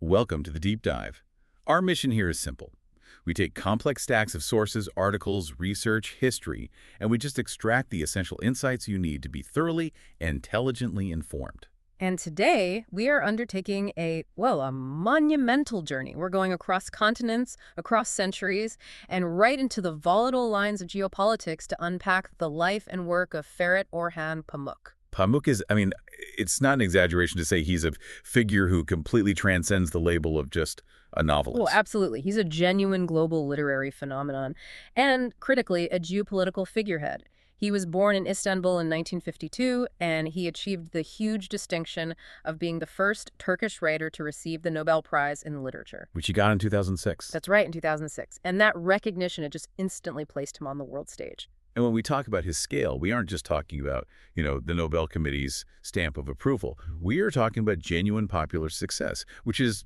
Welcome to the Deep Dive. Our mission here is simple. We take complex stacks of sources, articles, research, history, and we just extract the essential insights you need to be thoroughly and intelligently informed. And today, we are undertaking a monumental journey. We're going across continents, across centuries, and right into the volatile lines of geopolitics to unpack the life and work of Ferhat Orhan Pamuk. Pamuk is, it's not an exaggeration to say he's a figure who completely transcends the label of just a novelist. Well, absolutely. He's a genuine global literary phenomenon and, critically, a geopolitical figurehead. He was born in Istanbul in 1952, and he achieved the huge distinction of being the first Turkish writer to receive the Nobel Prize in literature. Which he got in 2006. That's right, in 2006. And that recognition, it just instantly placed him on the world stage. And when we talk about his scale, we aren't just talking about, the Nobel Committee's stamp of approval. We are talking about genuine popular success, which is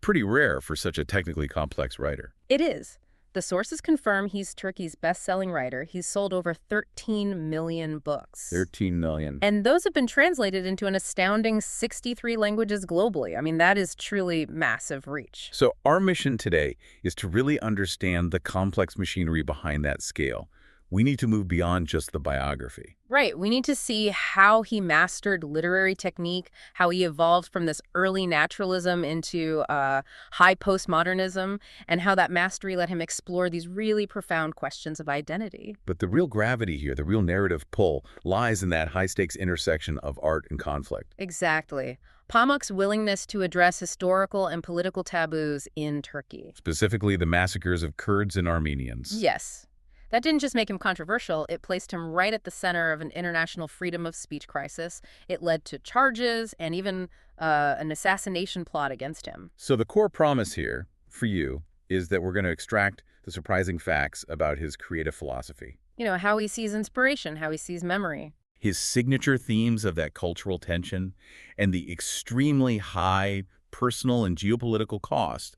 pretty rare for such a technically complex writer. It is. The sources confirm he's Turkey's best-selling writer. He's sold over 13 million books. 13 million. And those have been translated into an astounding 63 languages globally. That is truly massive reach. So our mission today is to really understand the complex machinery behind that scale. We need to move beyond just the biography. Right. We need to see how he mastered literary technique, how he evolved from this early naturalism into high postmodernism, and how that mastery let him explore these really profound questions of identity. But the real gravity here, the real narrative pull, lies in that high-stakes intersection of art and conflict. Exactly. Pamuk's willingness to address historical and political taboos in Turkey. Specifically the massacres of Kurds and Armenians. Yes. That didn't just make him controversial, it placed him right at the center of an international freedom of speech crisis. It led to charges and even an assassination plot against him. So the core promise here, for you, is that we're going to extract the surprising facts about his creative philosophy. How he sees inspiration, how he sees memory. His signature themes of that cultural tension and the extremely high personal and geopolitical cost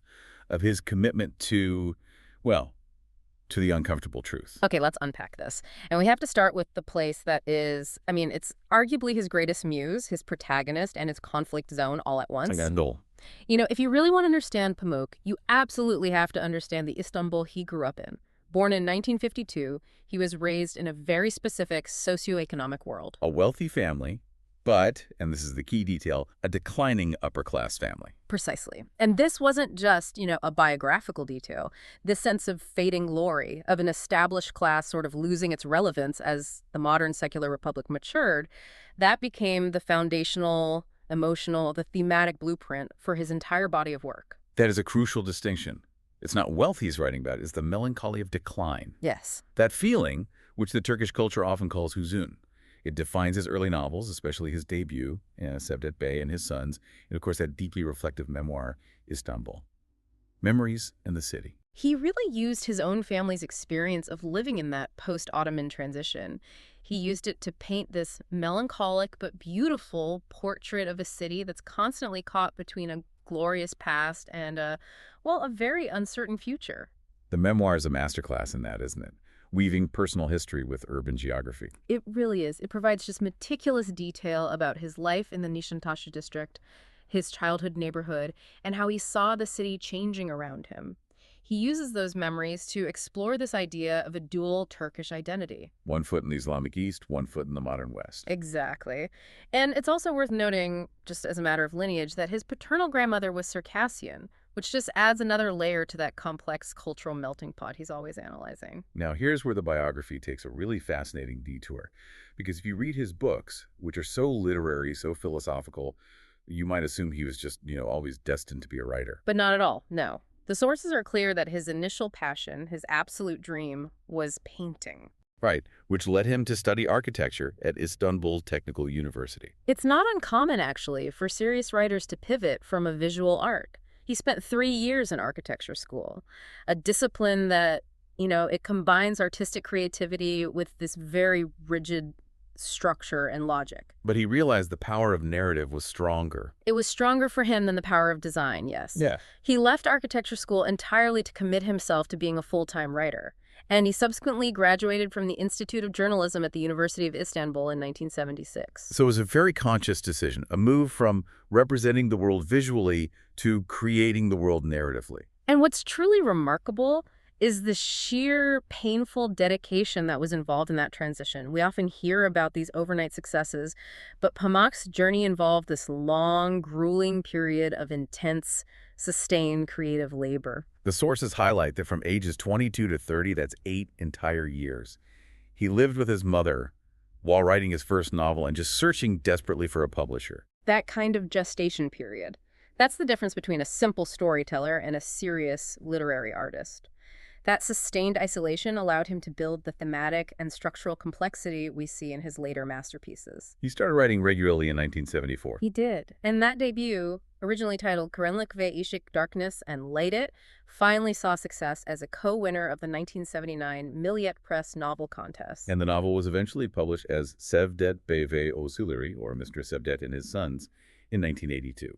of his commitment to the uncomfortable truth. Okay, let's unpack this. And we have to start with the place that is, it's arguably his greatest muse, his protagonist, and his conflict zone all at once. If you really want to understand Pamuk, you absolutely have to understand the Istanbul he grew up in. Born in 1952, he was raised in a very specific socioeconomic world. A wealthy family, but, and this is the key detail, a declining upper-class family. Precisely. And this wasn't just, a biographical detail. This sense of fading glory, of an established class sort of losing its relevance as the modern secular republic matured, that became the foundational, emotional, the thematic blueprint for his entire body of work. That is a crucial distinction. It's not wealth he's writing about, it's the melancholy of decline. Yes. That feeling, which the Turkish culture often calls huzun. It defines his early novels, especially his debut, Cevdet Bey and His Sons, and of course that deeply reflective memoir, Istanbul. Memories and the City. He really used his own family's experience of living in that post-Ottoman transition. He used it to paint this melancholic but beautiful portrait of a city that's constantly caught between a glorious past and a very uncertain future. The memoir is a masterclass in that, isn't it? Weaving personal history with urban geography. It really is. It provides just meticulous detail about his life in the Nişantaşı district, his childhood neighborhood, and how he saw the city changing around him. He uses those memories to explore this idea of a dual Turkish identity. One foot in the Islamic East, one foot in the modern West. Exactly. And it's also worth noting, just as a matter of lineage, that his paternal grandmother was Circassian, which just adds another layer to that complex cultural melting pot he's always analyzing. Now, here's where the biography takes a really fascinating detour. Because if you read his books, which are so literary, so philosophical, you might assume he was just, always destined to be a writer. But not at all, no. The sources are clear that his initial passion, his absolute dream, was painting. Right, which led him to study architecture at Istanbul Technical University. It's not uncommon, actually, for serious writers to pivot from a visual art. He spent 3 years in architecture school, a discipline that, it combines artistic creativity with this very rigid structure and logic. But he realized the power of narrative was stronger. It was stronger for him than the power of design, yes. Yeah. He left architecture school entirely to commit himself to being a full-time writer. And he subsequently graduated from the Institute of Journalism at the University of Istanbul in 1976. So it was a very conscious decision, a move from representing the world visually to creating the world narratively. And what's truly remarkable is the sheer painful dedication that was involved in that transition. We often hear about these overnight successes, but Pamuk's journey involved this long, grueling period of intense, sustained creative labor. The sources highlight that from ages 22 to 30, that's 8 entire years, he lived with his mother while writing his first novel and just searching desperately for a publisher. That kind of gestation period. That's the difference between a simple storyteller and a serious literary artist. That sustained isolation allowed him to build the thematic and structural complexity we see in his later masterpieces. He started writing regularly in 1974. He did. And that debut, originally titled Karanlık ve Işık, Darkness and Light It, finally saw success as a co-winner of the 1979 Milliyet Press Novel Contest. And the novel was eventually published as Cevdet Bey ve Oğulları, or Mr. Cevdet and His Sons, in 1982.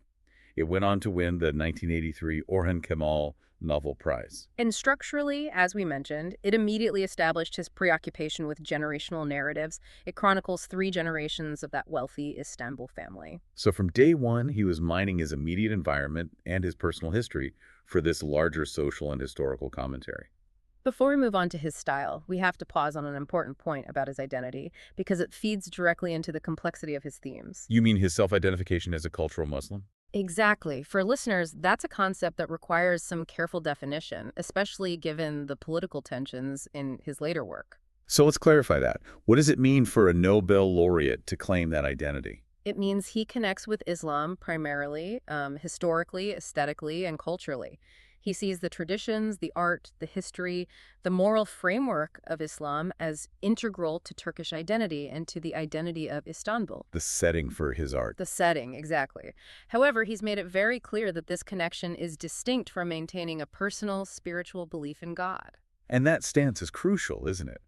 It went on to win the 1983 Orhan Pamuk Nobel Prize. And structurally, as we mentioned, it immediately established his preoccupation with generational narratives. It chronicles 3 generations of that wealthy Istanbul family. So from day one, he was mining his immediate environment and his personal history for this larger social and historical commentary. Before we move on to his style, we have to pause on an important point about his identity, because it feeds directly into the complexity of his themes. You mean his self-identification as a cultural Muslim? Exactly. For listeners, that's a concept that requires some careful definition, especially given the political tensions in his later work. So let's clarify that. What does it mean for a Nobel laureate to claim that identity? It means he connects with Islam primarily, historically, aesthetically, and culturally. He sees the traditions, the art, the history, the moral framework of Islam as integral to Turkish identity and to the identity of Istanbul. The setting for his art. The setting, exactly. However, he's made it very clear that this connection is distinct from maintaining a personal, spiritual belief in God. And that stance is crucial, isn't it?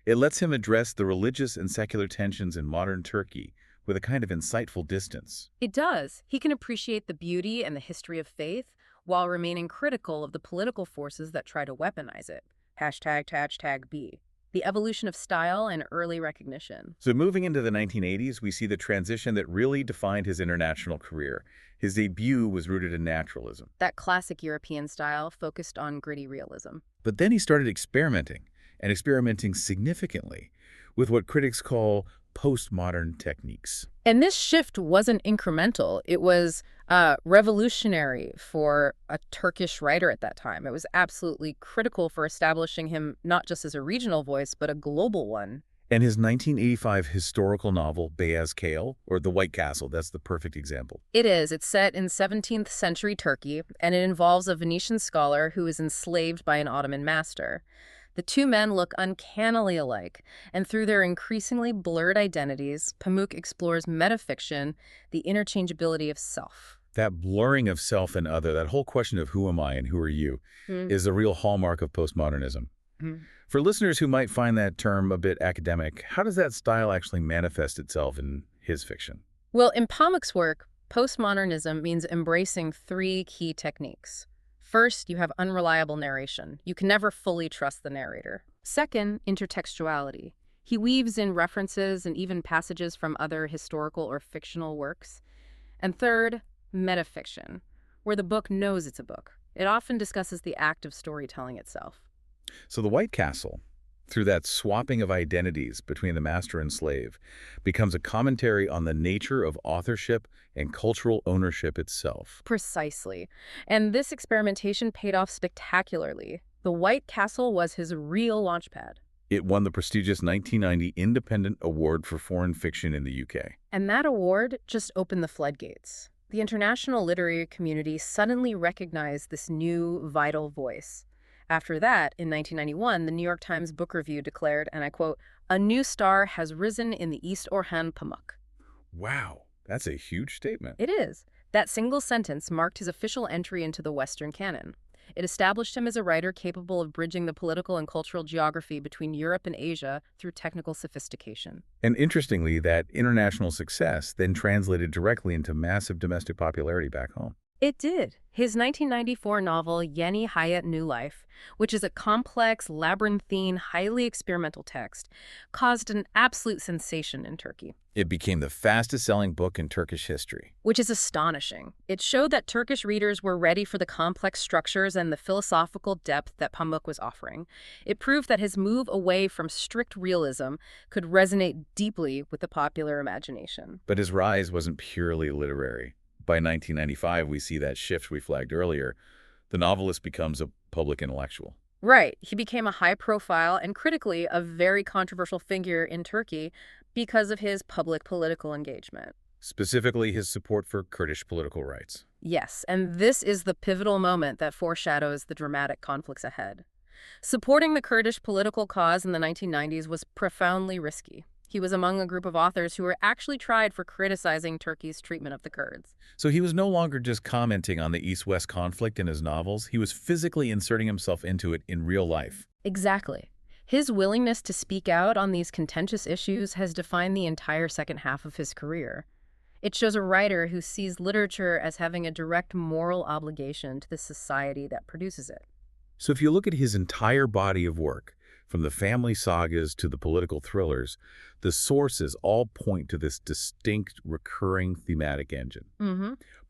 It lets him address the religious and secular tensions in modern Turkey with a kind of insightful distance. It does. He can appreciate the beauty and the history of faith while remaining critical of the political forces that try to weaponize it. ###B. The evolution of style and early recognition. So moving into the 1980s, we see the transition that really defined his international career. His debut was rooted in naturalism. That classic European style focused on gritty realism. But then he started experimenting, and experimenting significantly, with what critics call postmodern techniques. And this shift wasn't incremental. It was revolutionary for a Turkish writer at that time. It was absolutely critical for establishing him not just as a regional voice, but a global one. And his 1985 historical novel, Beyaz Kale, or The White Castle, that's the perfect example. It is. It's set in 17th century Turkey, and it involves a Venetian scholar who is enslaved by an Ottoman master. The 2 men look uncannily alike, and through their increasingly blurred identities, Pamuk explores metafiction, the interchangeability of self. That blurring of self and other, that whole question of who am I and who are you, is a real hallmark of postmodernism. For listeners who might find that term a bit academic, how does that style actually manifest itself in his fiction? Well, in Pamuk's work, postmodernism means embracing 3 key techniques. First, you have unreliable narration. You can never fully trust the narrator. Second, intertextuality. He weaves in references and even passages from other historical or fictional works. And third, metafiction, where the book knows it's a book. It often discusses the act of storytelling itself. So The White Castle, through that swapping of identities between the master and slave, becomes a commentary on the nature of authorship and cultural ownership itself. Precisely. And this experimentation paid off spectacularly. The White Castle was his real launchpad. It won the prestigious 1990 Independent Award for Foreign Fiction in the UK. And that award just opened the floodgates. The international literary community suddenly recognized this new, vital voice. After that, in 1991, the New York Times Book Review declared, and I quote, "A new star has risen in the East Orhan Pamuk." Wow, that's a huge statement. It is. That single sentence marked his official entry into the Western canon. It established him as a writer capable of bridging the political and cultural geography between Europe and Asia through technical sophistication. And interestingly, that international success then translated directly into massive domestic popularity back home. It did. His 1994 novel, Yeni Hayat New Life, which is a complex, labyrinthine, highly experimental text, caused an absolute sensation in Turkey. It became the fastest-selling book in Turkish history. Which is astonishing. It showed that Turkish readers were ready for the complex structures and the philosophical depth that Pamuk was offering. It proved that his move away from strict realism could resonate deeply with the popular imagination. But his rise wasn't purely literary. By 1995, we see that shift we flagged earlier. The novelist becomes a public intellectual. Right. He became a high-profile and critically a very controversial figure in Turkey because of his public political engagement. Specifically, his support for Kurdish political rights. Yes, and this is the pivotal moment that foreshadows the dramatic conflicts ahead. Supporting the Kurdish political cause in the 1990s was profoundly risky. He was among a group of authors who were actually tried for criticizing Turkey's treatment of the Kurds. So he was no longer just commenting on the East-West conflict in his novels. He was physically inserting himself into it in real life. Exactly. His willingness to speak out on these contentious issues has defined the entire second half of his career. It shows a writer who sees literature as having a direct moral obligation to the society that produces it. So if you look at his entire body of work, from the family sagas to the political thrillers, the sources all point to this distinct, recurring thematic engine.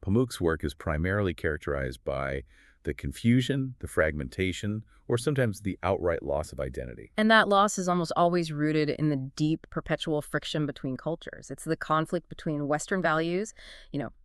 Pamuk's work is primarily characterized by the confusion, the fragmentation, or sometimes the outright loss of identity. And that loss is almost always rooted in the deep, perpetual friction between cultures. It's the conflict between Western values,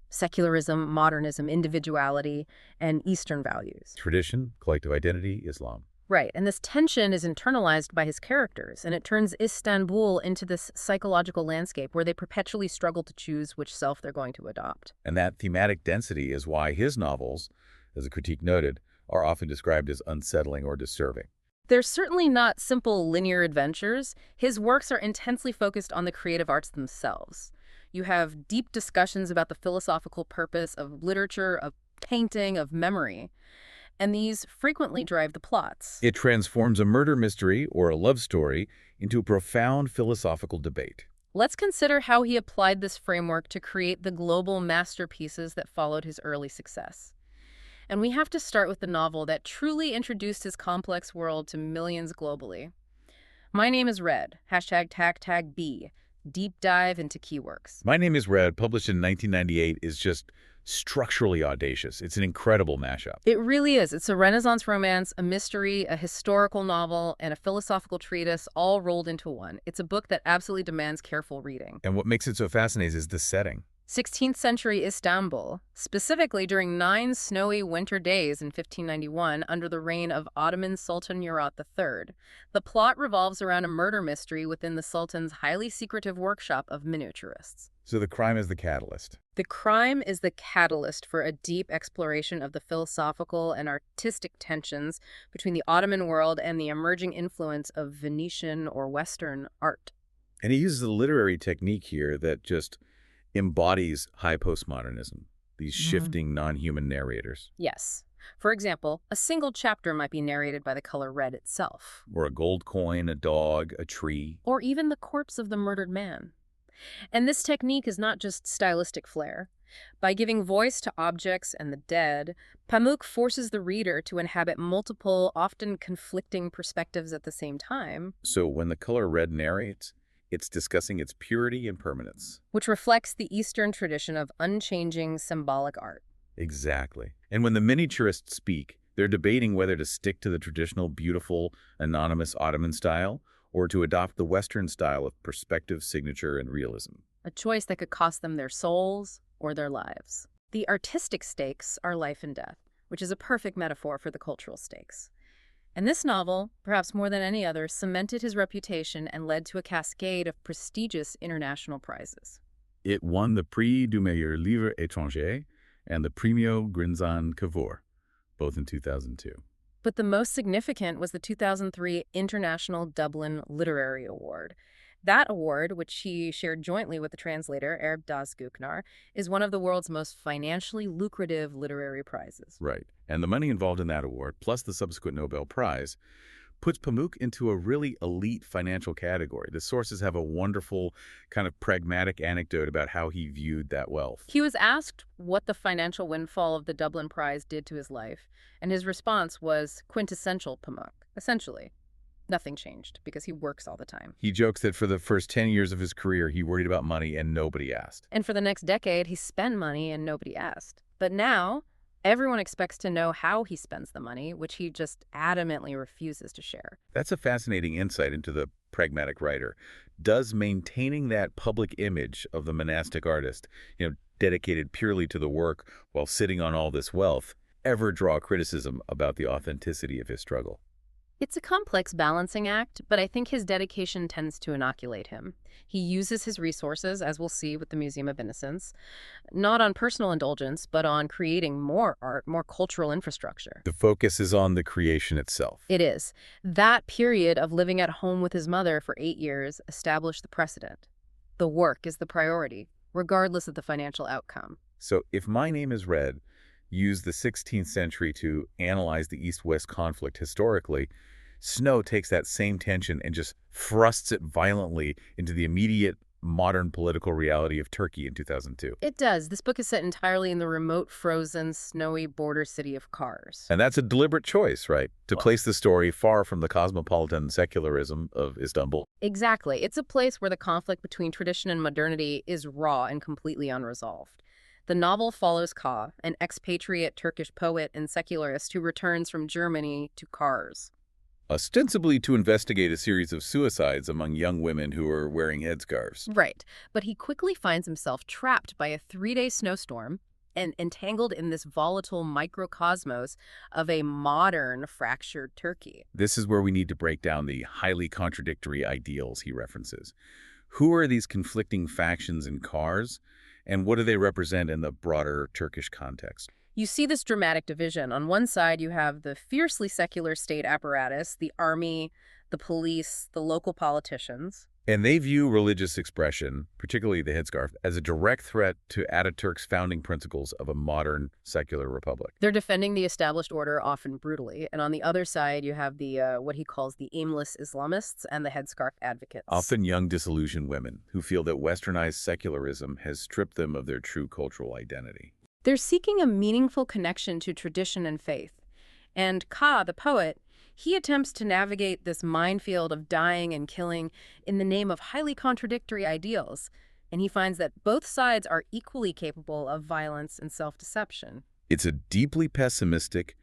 secularism, modernism, individuality, and Eastern values. Tradition, collective identity, Islam. Right, and this tension is internalized by his characters, and it turns Istanbul into this psychological landscape where they perpetually struggle to choose which self they're going to adopt. And that thematic density is why his novels, as the critique noted, are often described as unsettling or disturbing. They're certainly not simple linear adventures. His works are intensely focused on the creative arts themselves. You have deep discussions about the philosophical purpose of literature, of painting, of memory. And these frequently drive the plots. It transforms a murder mystery or a love story into a profound philosophical debate. Let's consider how he applied this framework to create the global masterpieces that followed his early success. And we have to start with the novel that truly introduced his complex world to millions globally. My Name is Red, ##B, deep dive into key works. My Name is Red, published in 1998, is just structurally audacious. It's an incredible mashup. It really is. It's a Renaissance romance, a mystery, a historical novel, and a philosophical treatise all rolled into one. It's a book that absolutely demands careful reading. And what makes it so fascinating is the setting. 16th century Istanbul, specifically during 9 snowy winter days in 1591 under the reign of Ottoman Sultan Murat III. The plot revolves around a murder mystery within the Sultan's highly secretive workshop of miniaturists. So the crime is the catalyst. The crime is the catalyst for a deep exploration of the philosophical and artistic tensions between the Ottoman world and the emerging influence of Venetian or Western art. And he uses a literary technique here that just embodies high postmodernism, these shifting non-human narrators. Yes. For example, a single chapter might be narrated by the color red itself. Or a gold coin, a dog, a tree. Or even the corpse of the murdered man. And this technique is not just stylistic flair. By giving voice to objects and the dead, Pamuk forces the reader to inhabit multiple, often conflicting perspectives at the same time. So when the color red narrates, it's discussing its purity and permanence. Which reflects the Eastern tradition of unchanging symbolic art. Exactly. And when the miniaturists speak, they're debating whether to stick to the traditional, beautiful, anonymous Ottoman style or to adopt the Western style of perspective, signature, and realism. A choice that could cost them their souls or their lives. The artistic stakes are life and death, which is a perfect metaphor for the cultural stakes. And this novel, perhaps more than any other, cemented his reputation and led to a cascade of prestigious international prizes. It won the Prix du Meilleur Livre Étranger and the Premio Grinzan Cavour, both in 2002. But the most significant was the 2003 International Dublin Literary Award. That award, which he shared jointly with the translator Erb Das Guknar, is one of the world's most financially lucrative literary prizes. Right. And the money involved in that award, plus the subsequent Nobel Prize, puts Pamuk into a really elite financial category. The sources have a wonderful kind of pragmatic anecdote about how he viewed that wealth. He was asked what the financial windfall of the Dublin Prize did to his life, and his response was quintessential Pamuk, essentially. Nothing changed because he works all the time. He jokes that for the first 10 years of his career, he worried about money and nobody asked. And for the next decade, he spent money and nobody asked. But now, everyone expects to know how he spends the money, which he just adamantly refuses to share. That's a fascinating insight into the pragmatic writer. Does maintaining that public image of the monastic artist, dedicated purely to the work while sitting on all this wealth, ever draw criticism about the authenticity of his struggle? It's a complex balancing act, but I think his dedication tends to inoculate him. He uses his resources, as we'll see with the Museum of Innocence, not on personal indulgence, but on creating more art, more cultural infrastructure. The focus is on the creation itself. It is. That period of living at home with his mother for 8 years established the precedent. The work is the priority, regardless of the financial outcome. So if My Name is Red used the 16th century to analyze the East-West conflict historically, Snow takes that same tension and just thrusts it violently into the immediate modern political reality of Turkey in 2002. It does. This book is set entirely in the remote, frozen, snowy border city of Kars. And that's a deliberate choice, right? To place the story far from the cosmopolitan secularism of Istanbul. Exactly. It's a place where the conflict between tradition and modernity is raw and completely unresolved. The novel follows Ka, an expatriate Turkish poet and secularist who returns from Germany to Kars, ostensibly to investigate a series of suicides among young women who are wearing headscarves. Right, but he quickly finds himself trapped by a 3-day snowstorm and entangled in this volatile microcosmos of a modern, fractured Turkey. This is where we need to break down the highly contradictory ideals he references. Who are these conflicting factions in Kars, and what do they represent in the broader Turkish context? You see this dramatic division. On one side, you have the fiercely secular state apparatus, the army, the police, the local politicians. And they view religious expression, particularly the headscarf, as a direct threat to Ataturk's founding principles of a modern secular republic. They're defending the established order, often brutally. And on the other side, you have the what he calls the aimless Islamists and the headscarf advocates. Often young, disillusioned women who feel that westernized secularism has stripped them of their true cultural identity. They're seeking a meaningful connection to tradition and faith. And Ka, the poet, he attempts to navigate this minefield of dying and killing in the name of highly contradictory ideals. And he finds that both sides are equally capable of violence and self-deception. It's a deeply pessimistic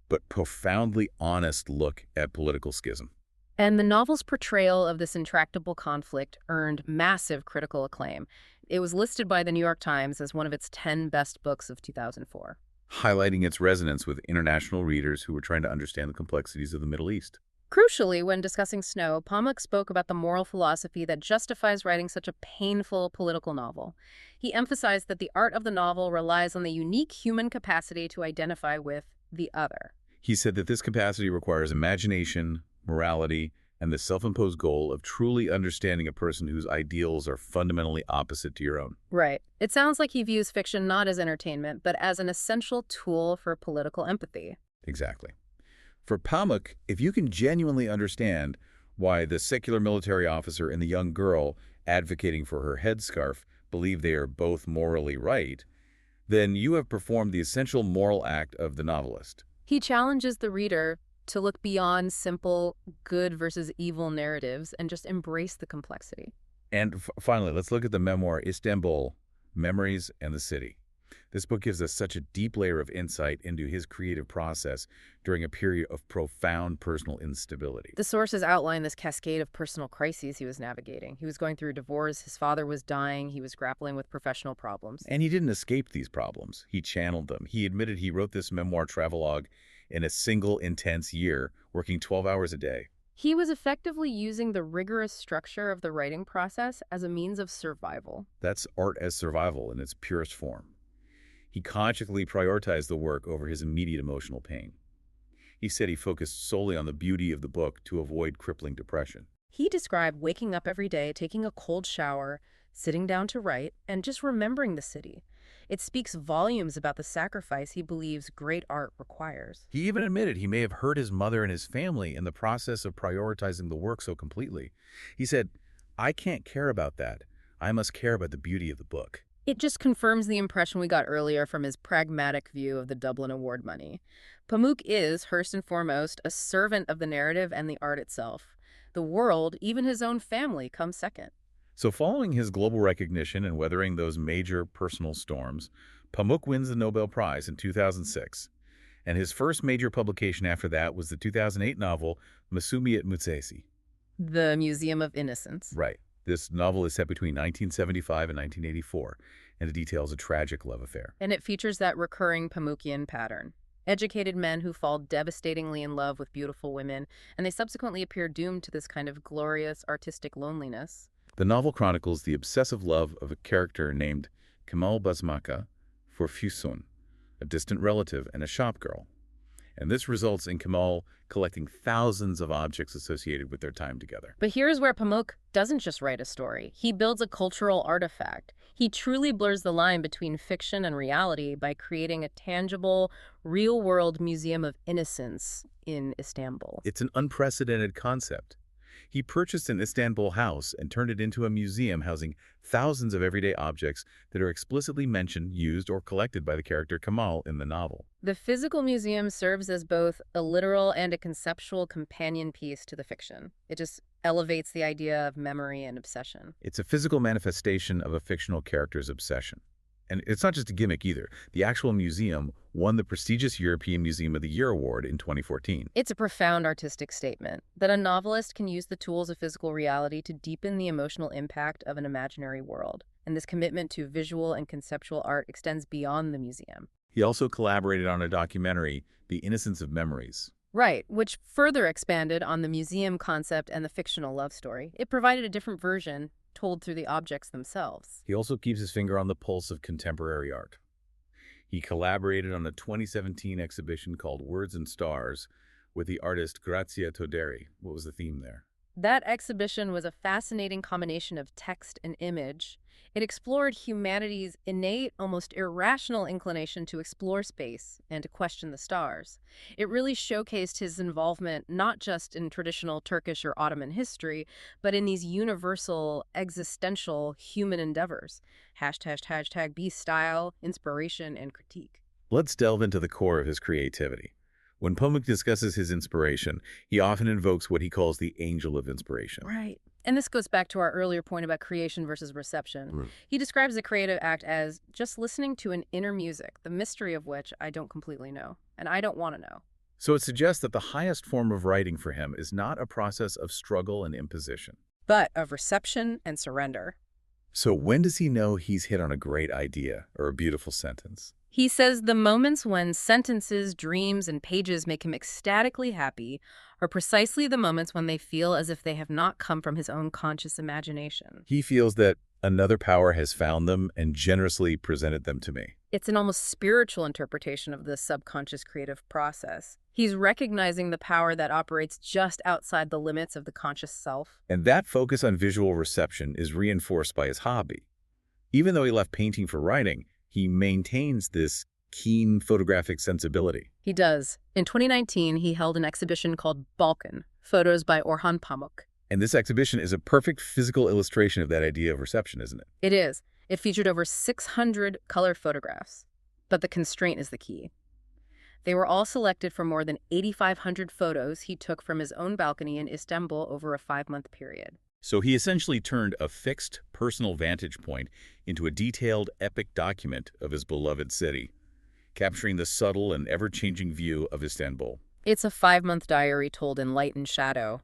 but profoundly honest look at political schism. And the novel's portrayal of this intractable conflict earned massive critical acclaim. It was listed by the New York Times as one of its 10 best books of 2004. Highlighting its resonance with international readers who were trying to understand the complexities of the Middle East. Crucially, when discussing Snow, Pamuk spoke about the moral philosophy that justifies writing such a painful political novel. He emphasized that the art of the novel relies on the unique human capacity to identify with the other. He said that this capacity requires imagination, morality, and the self-imposed goal of truly understanding a person whose ideals are fundamentally opposite to your own. Right. It sounds like he views fiction not as entertainment, but as an essential tool for political empathy. Exactly. For Pamuk, if you can genuinely understand why the secular military officer and the young girl advocating for her headscarf believe they are both morally right, then you have performed the essential moral act of the novelist. He challenges the reader to look beyond simple good versus evil narratives and just embrace the complexity. And finally, let's look at the memoir Istanbul, Memories and the City. This book gives us such a deep layer of insight into his creative process during a period of profound personal instability. The sources outline this cascade of personal crises he was navigating. He was going through a divorce, his father was dying, he was grappling with professional problems. And he didn't escape these problems. He channeled them. He admitted he wrote this memoir travelogue in a single intense year, working 12 hours a day. He was effectively using the rigorous structure of the writing process as a means of survival. That's art as survival in its purest form. He consciously prioritized the work over his immediate emotional pain. He said he focused solely on the beauty of the book to avoid crippling depression. He described waking up every day, taking a cold shower, sitting down to write, and just remembering the city. It speaks volumes about the sacrifice he believes great art requires. He even admitted he may have hurt his mother and his family in the process of prioritizing the work so completely. He said, "I can't care about that. I must care about the beauty of the book." It just confirms the impression we got earlier from his pragmatic view of the Dublin Award money. Pamuk is, first and foremost, a servant of the narrative and the art itself. The world, even his own family, comes second. So following his global recognition and weathering those major personal storms, Pamuk wins the Nobel Prize in 2006. And his first major publication after that was the 2008 novel Museum of Innocence. The Museum of Innocence. Right. This novel is set between 1975 and 1984, and it details a tragic love affair. And it features that recurring Pamukian pattern. Educated men who fall devastatingly in love with beautiful women, and they subsequently appear doomed to this kind of glorious artistic loneliness. The novel chronicles the obsessive love of a character named Kemal Basmaka for Füsun, a distant relative and a shopgirl. And this results in Kemal collecting thousands of objects associated with their time together. But here's where Pamuk doesn't just write a story. He builds a cultural artifact. He truly blurs the line between fiction and reality by creating a tangible, real-world Museum of Innocence in Istanbul. It's an unprecedented concept. He purchased an Istanbul house and turned it into a museum housing thousands of everyday objects that are explicitly mentioned, used, or collected by the character Kemal in the novel. The physical museum serves as both a literal and a conceptual companion piece to the fiction. It just elevates the idea of memory and obsession. It's a physical manifestation of a fictional character's obsession. And it's not just a gimmick either. The actual museum won the prestigious European Museum of the Year award in 2014. It's a profound artistic statement that a novelist can use the tools of physical reality to deepen the emotional impact of an imaginary world. And this commitment to visual and conceptual art extends beyond the museum. He also collaborated on a documentary, The Innocence of Memories. Right, which further expanded on the museum concept and the fictional love story. It provided a different version, told through the objects themselves. He also keeps his finger on the pulse of contemporary art. He collaborated on a 2017 exhibition called Words and Stars with the artist Grazia Toderi. What was the theme there? That exhibition was a fascinating combination of text and image. It explored humanity's innate, almost irrational inclination to explore space and to question the stars. It really showcased his involvement not just in traditional Turkish or Ottoman history, but in these universal, existential human endeavors. #be style, inspiration, and critique. Let's delve into the core of his creativity. When Pamuk discusses his inspiration, he often invokes what he calls the angel of inspiration. Right. And this goes back to our earlier point about creation versus reception. He describes the creative act as just listening to an inner music, the mystery of which I don't completely know, and I don't want to know. So it suggests that the highest form of writing for him is not a process of struggle and imposition, But of reception and surrender. So when does he know he's hit on a great idea or a beautiful sentence? He says the moments when sentences, dreams, and pages make him ecstatically happy are precisely the moments when they feel as if they have not come from his own conscious imagination. He feels that another power has found them and generously presented them to me. It's an almost spiritual interpretation of the subconscious creative process. He's recognizing the power that operates just outside the limits of the conscious self. And that focus on visual reception is reinforced by his hobby. Even though he left painting for writing, he maintains this keen photographic sensibility. He does. In 2019, he held an exhibition called Balkan, Photos by Orhan Pamuk. And this exhibition is a perfect physical illustration of that idea of reception, isn't it? It is. It featured over 600 color photographs. But the constraint is the key. They were all selected from more than 8,500 photos he took from his own balcony in Istanbul over a 5-month period. So he essentially turned a fixed personal vantage point into a detailed, epic document of his beloved city, capturing the subtle and ever-changing view of Istanbul. It's a 5-month diary told in light and shadow.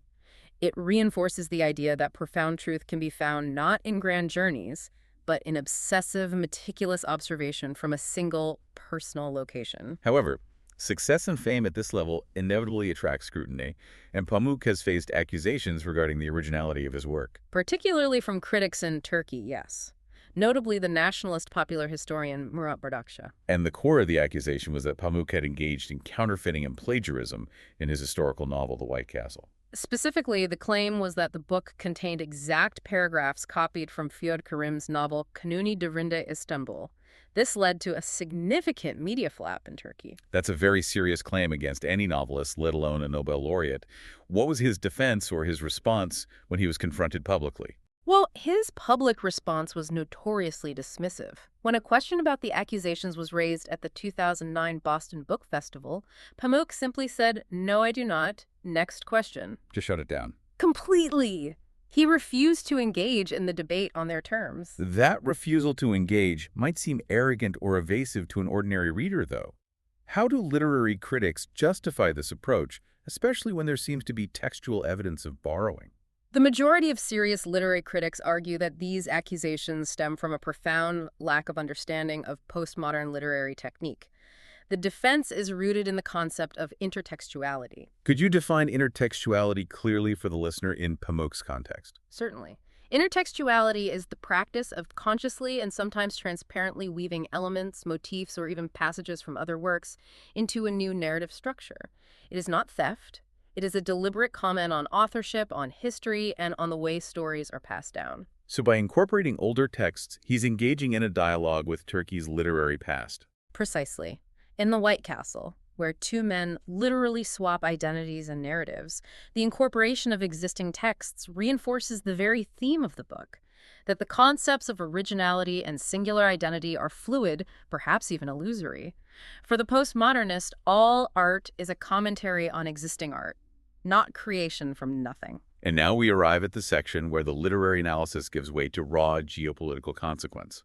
It reinforces the idea that profound truth can be found not in grand journeys, but in obsessive, meticulous observation from a single, personal location. However, success and fame at this level inevitably attracts scrutiny, and Pamuk has faced accusations regarding the originality of his work. Particularly from critics in Turkey, yes. Notably the nationalist popular historian Murat Bardakçı. And the core of the accusation was that Pamuk had engaged in counterfeiting and plagiarism in his historical novel, The White Castle. Specifically, the claim was that the book contained exact paragraphs copied from Fuat Karim's novel Kanuni Devrinde Istanbul. This led to a significant media flap in Turkey. That's a very serious claim against any novelist, let alone a Nobel laureate. What was his defense or his response when he was confronted publicly? Well, his public response was notoriously dismissive. When a question about the accusations was raised at the 2009 Boston Book Festival, Pamuk simply said, "No, I do not. Next question." Just shut it down. Completely. He refused to engage in the debate on their terms. That refusal to engage might seem arrogant or evasive to an ordinary reader, though. How do literary critics justify this approach, especially when there seems to be textual evidence of borrowing? The majority of serious literary critics argue that these accusations stem from a profound lack of understanding of postmodern literary technique. The defense is rooted in the concept of intertextuality. Could you define intertextuality clearly for the listener in Pamuk's context? Certainly. Intertextuality is the practice of consciously and sometimes transparently weaving elements, motifs, or even passages from other works into a new narrative structure. It is not theft. It is a deliberate comment on authorship, on history, and on the way stories are passed down. So by incorporating older texts, he's engaging in a dialogue with Turkey's literary past. Precisely. In The White Castle, where two men literally swap identities and narratives, the incorporation of existing texts reinforces the very theme of the book, that the concepts of originality and singular identity are fluid, perhaps even illusory. For the postmodernist, all art is a commentary on existing art, not creation from nothing. And now we arrive at the section where the literary analysis gives way to raw geopolitical consequence.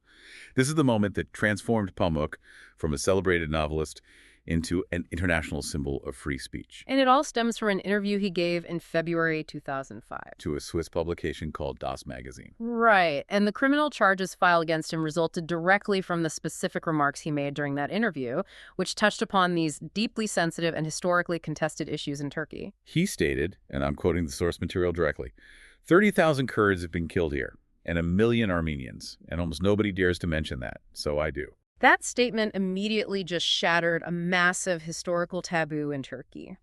This is the moment that transformed Pamuk from a celebrated novelist into an international symbol of free speech. And it all stems from an interview he gave in February 2005. To a Swiss publication called Das Magazine. Right, and the criminal charges filed against him resulted directly from the specific remarks he made during that interview, which touched upon these deeply sensitive and historically contested issues in Turkey. He stated, and I'm quoting the source material directly, 30,000 Kurds have been killed here, and 1 million Armenians, and almost nobody dares to mention that, so I do. That statement immediately just shattered a massive historical taboo in Turkey.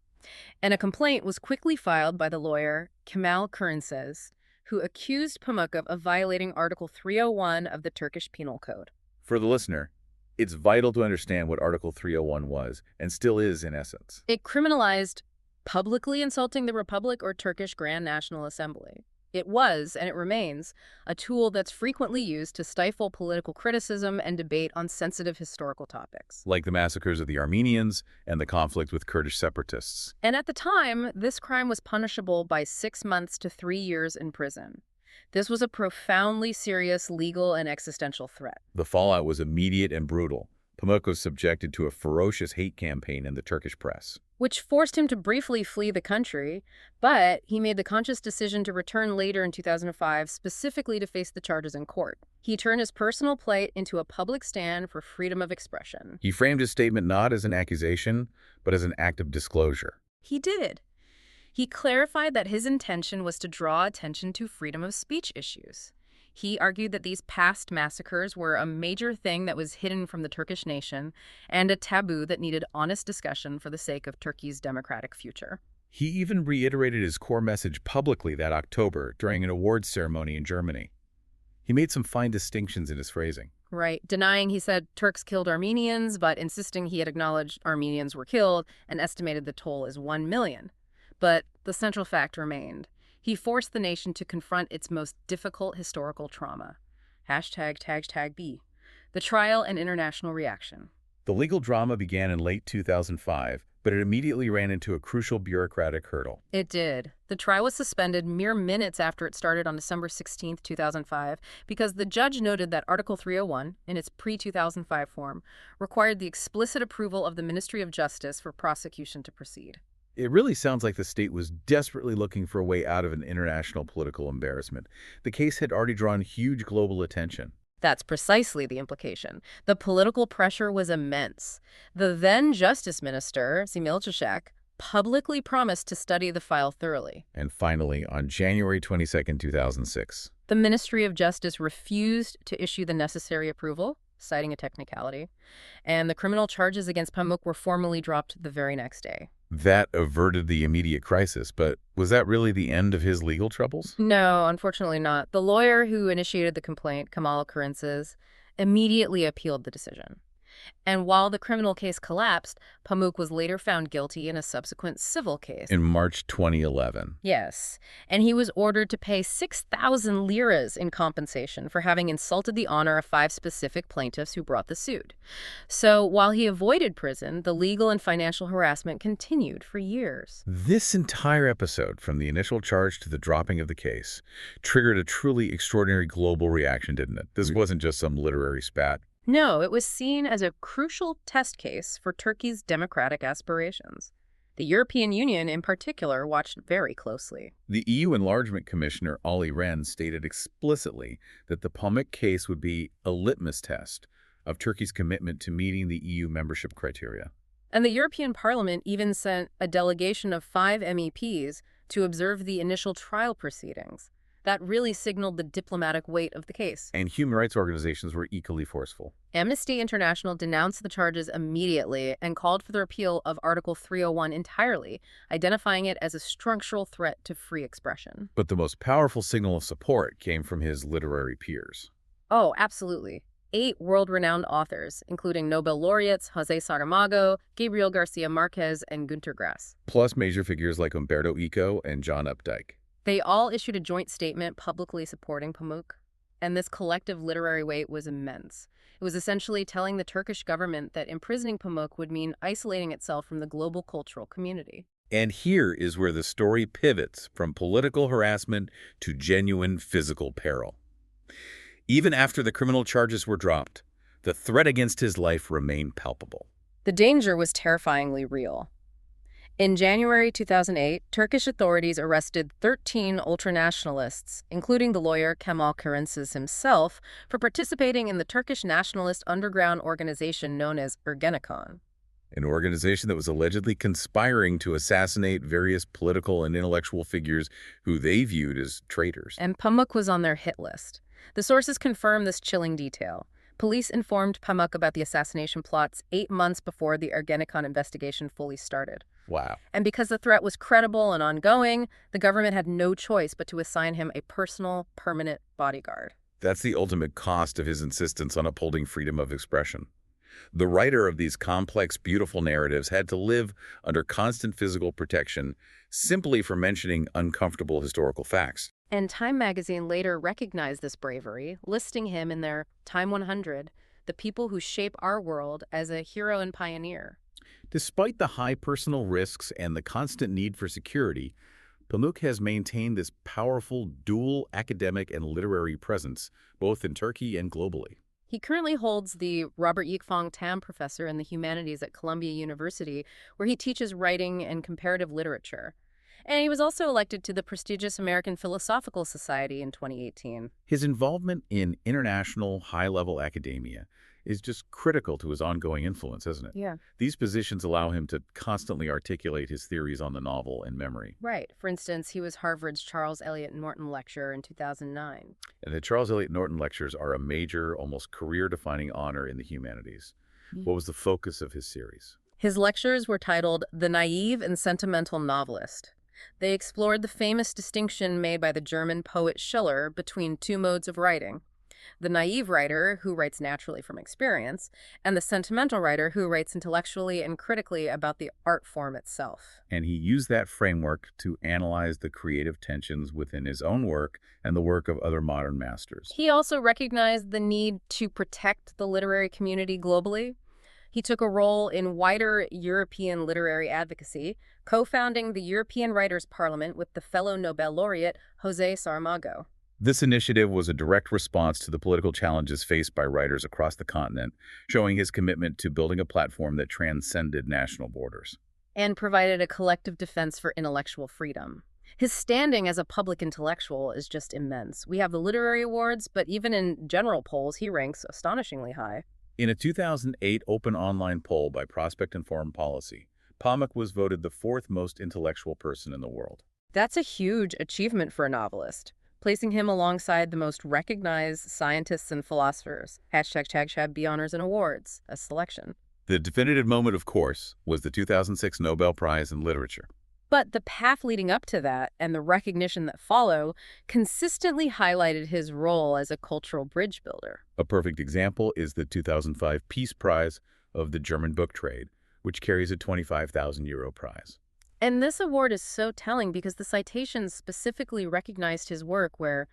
And a complaint was quickly filed by the lawyer Kemal Kırınses, who accused Pamuk of violating Article 301 of the Turkish Penal Code. For the listener, it's vital to understand what Article 301 was, and still is in essence. It criminalized publicly insulting the Republic or Turkish Grand National Assembly. It was, and it remains, a tool that's frequently used to stifle political criticism and debate on sensitive historical topics. Like the massacres of the Armenians and the conflict with Kurdish separatists. And at the time, this crime was punishable by 6 months to 3 years in prison. This was a profoundly serious legal and existential threat. The fallout was immediate and brutal. Pamuk was subjected to a ferocious hate campaign in the Turkish press, which forced him to briefly flee the country, but he made the conscious decision to return later in 2005 specifically to face the charges in court. He turned his personal plight into a public stand for freedom of expression. He framed his statement not as an accusation, but as an act of disclosure. He did. He clarified that his intention was to draw attention to freedom of speech issues. He argued that these past massacres were a major thing that was hidden from the Turkish nation and a taboo that needed honest discussion for the sake of Turkey's democratic future. He even reiterated his core message publicly that October during an awards ceremony in Germany. He made some fine distinctions in his phrasing. Right, denying he said Turks killed Armenians, but insisting he had acknowledged Armenians were killed and estimated the toll as 1 million. But the central fact remained. He forced the nation to confront its most difficult historical trauma. #B. The trial and international reaction. The legal drama began in late 2005, but it immediately ran into a crucial bureaucratic hurdle. It did. The trial was suspended mere minutes after it started on December 16, 2005, because the judge noted that Article 301, in its pre-2005 form, required the explicit approval of the Ministry of Justice for prosecution to proceed. It really sounds like the state was desperately looking for a way out of an international political embarrassment. The case had already drawn huge global attention. That's precisely the implication. The political pressure was immense. The then Justice Minister, Zimilchishek, publicly promised to study the file thoroughly. And finally, on January 22, 2006, the Ministry of Justice refused to issue the necessary approval, citing a technicality, and the criminal charges against Pamuk were formally dropped the very next day. That averted the immediate crisis, but was that really the end of his legal troubles? No, unfortunately not. The lawyer who initiated the complaint, Kemal Kırınses, immediately appealed the decision. And while the criminal case collapsed, Pamuk was later found guilty in a subsequent civil case. In March 2011. Yes, and he was ordered to pay 6,000 liras in compensation for having insulted the honor of 5 specific plaintiffs who brought the suit. So while he avoided prison, the legal and financial harassment continued for years. This entire episode, from the initial charge to the dropping of the case, triggered a truly extraordinary global reaction, didn't it? This wasn't just some literary spat. No, it was seen as a crucial test case for Turkey's democratic aspirations. The European Union, in particular, watched very closely. The EU Enlargement Commissioner Olli Rehn stated explicitly that the Pamuk case would be a litmus test of Turkey's commitment to meeting the EU membership criteria. And the European Parliament even sent a delegation of 5 MEPs to observe the initial trial proceedings. That really signaled the diplomatic weight of the case. And human rights organizations were equally forceful. Amnesty International denounced the charges immediately and called for the repeal of Article 301 entirely, identifying it as a structural threat to free expression. But the most powerful signal of support came from his literary peers. Oh, absolutely. 8 world-renowned authors, including Nobel laureates José Saramago, Gabriel Garcia Marquez, and Günter Grass. Plus major figures like Umberto Eco and John Updike. They all issued a joint statement publicly supporting Pamuk, and this collective literary weight was immense. It was essentially telling the Turkish government that imprisoning Pamuk would mean isolating itself from the global cultural community. And here is where the story pivots from political harassment to genuine physical peril. Even after the criminal charges were dropped, the threat against his life remained palpable. The danger was terrifyingly real. In January 2008, Turkish authorities arrested 13 ultranationalists, including the lawyer Kemal Karansız himself, for participating in the Turkish nationalist underground organization known as Ergenekon. An organization that was allegedly conspiring to assassinate various political and intellectual figures who they viewed as traitors. And Pamuk was on their hit list. The sources confirm this chilling detail. Police informed Pamuk about the assassination plots 8 months before the Ergenekon investigation fully started. Wow. And because the threat was credible and ongoing, the government had no choice but to assign him a personal, permanent bodyguard. That's the ultimate cost of his insistence on upholding freedom of expression. The writer of these complex, beautiful narratives had to live under constant physical protection simply for mentioning uncomfortable historical facts. And Time magazine later recognized this bravery, listing him in their Time 100, the people who shape our world, as a hero and pioneer. Despite the high personal risks and the constant need for security, Pamuk has maintained this powerful dual academic and literary presence, both in Turkey and globally. He currently holds the Robert Yikfong Tam Professor in the Humanities at Columbia University, where he teaches writing and comparative literature. And he was also elected to the prestigious American Philosophical Society in 2018. His involvement in international high-level academia is just critical to his ongoing influence, isn't it? Yeah. These positions allow him to constantly articulate his theories on the novel and memory. Right. For instance, he was Harvard's Charles Eliot Norton Lecturer in 2009. And the Charles Eliot Norton Lectures are a major, almost career-defining honor in the humanities. What was the focus of his series? His lectures were titled The Naive and Sentimental Novelist. They explored the famous distinction made by the German poet Schiller between 2 modes of writing: the naive writer, who writes naturally from experience, and the sentimental writer, who writes intellectually and critically about the art form itself. And he used that framework to analyze the creative tensions within his own work and the work of other modern masters. He also recognized the need to protect the literary community globally. He took a role in wider European literary advocacy, co-founding the European Writers' Parliament with the fellow Nobel laureate José Saramago. This initiative was a direct response to the political challenges faced by writers across the continent, showing his commitment to building a platform that transcended national borders. And provided a collective defense for intellectual freedom. His standing as a public intellectual is just immense. We have the literary awards, but even in general polls, he ranks astonishingly high. In a 2008 open online poll by Prospect and Foreign Policy, Pamuk was voted the 4th most intellectual person in the world. That's a huge achievement for a novelist, placing him alongside the most recognized scientists and philosophers. #be honors and awards, a selection. The definitive moment, of course, was the 2006 Nobel Prize in Literature. But the path leading up to that and the recognition that follow consistently highlighted his role as a cultural bridge builder. A perfect example is the 2005 Peace Prize of the German book trade, which carries a €25,000 prize. And this award is so telling because the citations specifically recognized his work where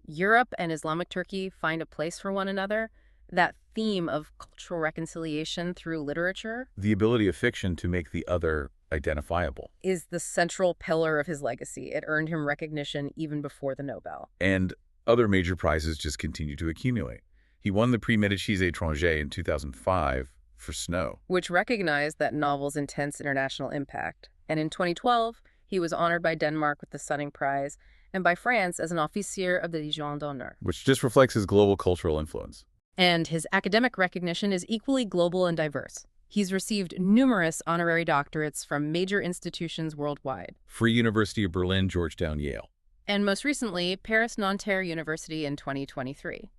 Europe and Islamic Turkey find a place for one another, that theme of cultural reconciliation through literature. The ability of fiction to make the other identifiable Is the central pillar of his legacy. It earned him recognition even before the Nobel. and other major prizes just continue to accumulate. He won the Prix Médicis Étranger in 2005 for Snow. Which recognized that novel's intense international impact. And in 2012, he was honored by Denmark with the Sunning Prize and by France as an officier of the Légion d'honneur. Which just reflects his global cultural influence. And his academic recognition is equally global and diverse. He's received numerous honorary doctorates from major institutions worldwide. Free University of Berlin, Georgetown, Yale. And most recently, Paris-Nanterre University in 2023.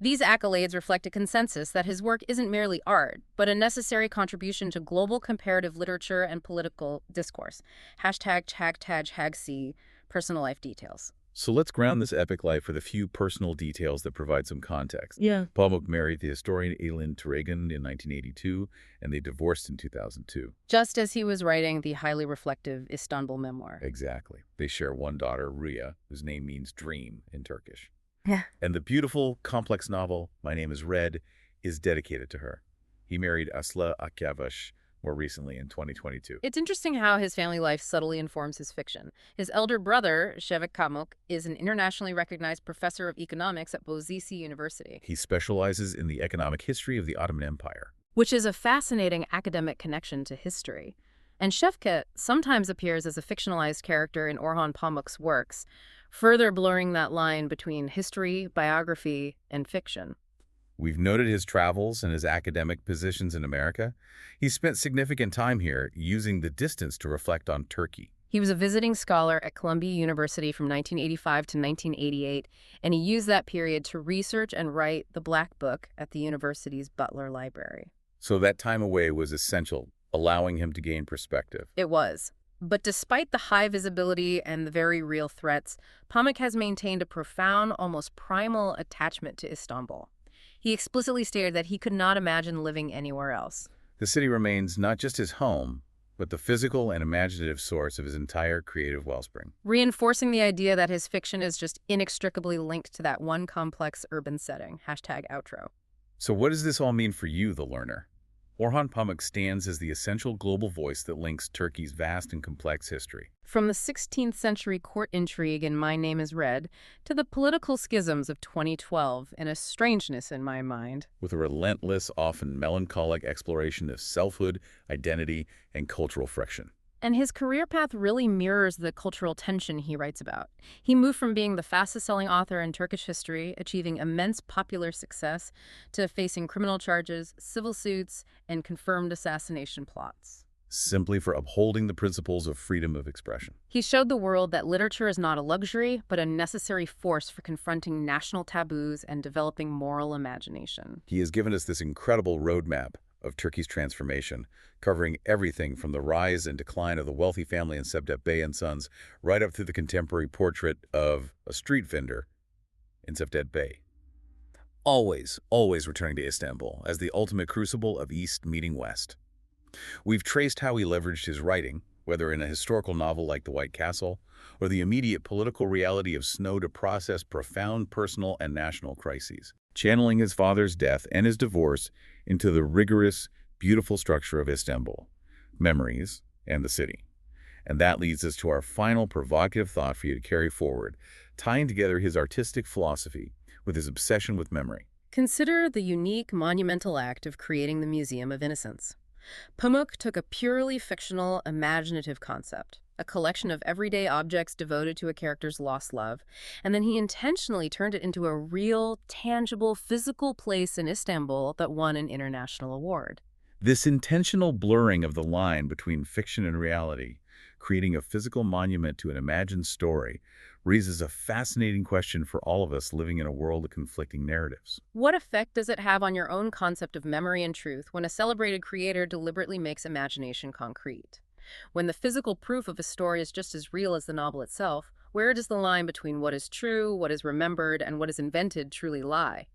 These accolades reflect a consensus that his work isn't merely art, but a necessary contribution to global comparative literature and political discourse. ###C, personal life details. So let's ground this epic life with a few personal details that provide some context. Yeah. Pamuk married the historian Aylin Turagan in 1982, and they divorced in 2002. Just as he was writing the highly reflective Istanbul memoir. Exactly. They share one daughter, Rüya, whose name means dream in Turkish. Yeah. And the beautiful, complex novel, My Name is Red, is dedicated to her. He married Aslı Akyavaş more recently in 2022. It's interesting how his family life subtly informs his fiction. His elder brother, Orhan Pamuk, is an internationally recognized professor of economics at Boğaziçi University. He specializes in the economic history of the Ottoman Empire. Which is a fascinating academic connection to history. And Şevket sometimes appears as a fictionalized character in Orhan Pamuk's works, further blurring that line between history, biography, and fiction. We've noted his travels and his academic positions in America. He spent significant time here, using the distance to reflect on Turkey. He was a visiting scholar at Columbia University from 1985 to 1988, and he used that period to research and write the Black Book at the university's Butler Library. So that time away was essential, allowing him to gain perspective. It was. But despite the high visibility and the very real threats, Pamuk has maintained a profound, almost primal attachment to Istanbul. He explicitly stated that he could not imagine living anywhere else. The city remains not just his home, but the physical and imaginative source of his entire creative wellspring. Reinforcing the idea that his fiction is just inextricably linked to that one complex urban setting. #outro. So what does this all mean for you, the learner? Orhan Pamuk stands as the essential global voice that links Turkey's vast and complex history. From the 16th century court intrigue in My Name is Red to the political schisms of 2012 and a strangeness in my mind. With a relentless, often melancholic exploration of selfhood, identity, and cultural friction. And his career path really mirrors the cultural tension he writes about. He moved from being the fastest-selling author in Turkish history, achieving immense popular success, to facing criminal charges, civil suits, and confirmed assassination plots. Simply for upholding the principles of freedom of expression. He showed the world that literature is not a luxury, but a necessary force for confronting national taboos and developing moral imagination. He has given us this incredible roadmap of Turkey's transformation, covering everything from the rise and decline of the wealthy family in Cevdet Bey and Sons, right up to the contemporary portrait of a street vendor in Cevdet Bey. Always returning to Istanbul as the ultimate crucible of East meeting West. We've traced how he leveraged his writing, whether in a historical novel like The White Castle, or the immediate political reality of Snow to process profound personal and national crises, channeling his father's death and his divorce into the rigorous, beautiful structure of Istanbul, memories, and the city. And that leads us to our final provocative thought for you to carry forward, tying together his artistic philosophy with his obsession with memory. Consider the unique, monumental act of creating the Museum of Innocence. Pamuk took a purely fictional, imaginative concept, a collection of everyday objects devoted to a character's lost love, and then he intentionally turned it into a real, tangible, physical place in Istanbul that won an international award. This intentional blurring of the line between fiction and reality, creating a physical monument to an imagined story, raises a fascinating question for all of us living in a world of conflicting narratives. What effect does it have on your own concept of memory and truth when a celebrated creator deliberately makes imagination concrete? When the physical proof of a story is just as real as the novel itself, where does the line between what is true, what is remembered, and what is invented truly lie?